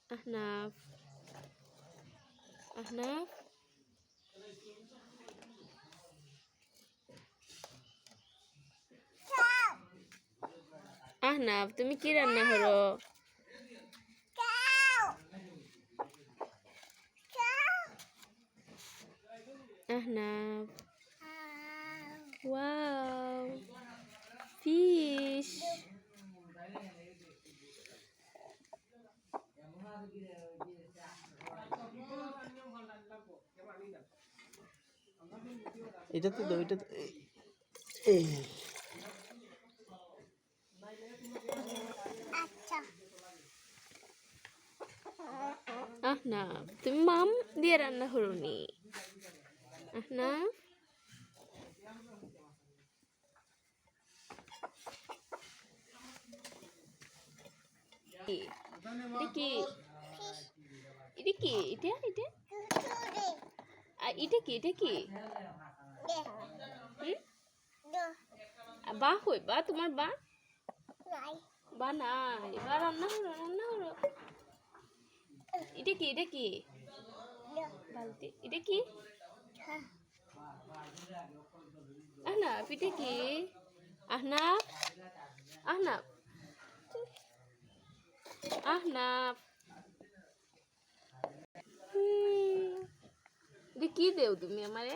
আহনাফ আহনাফ আহনাফ তুমি কি রান্না করো? আহনাফ ওয়াও ফিশ এটাতে দাও, এটা আহনাফ তুমি মাম দিয়ে রান্না করোনি? আহনাফ এটা কি এটা কি এটা এটা এটা কি এটা কি বা কই বা তোমার বা বা নাই বা রান্না করো এটা কি এটা কি বালতি এটা কি আহনাফ এটা কি আহনাফ আহনাফ আহনাফ এটা কি দেও তুমি আমারে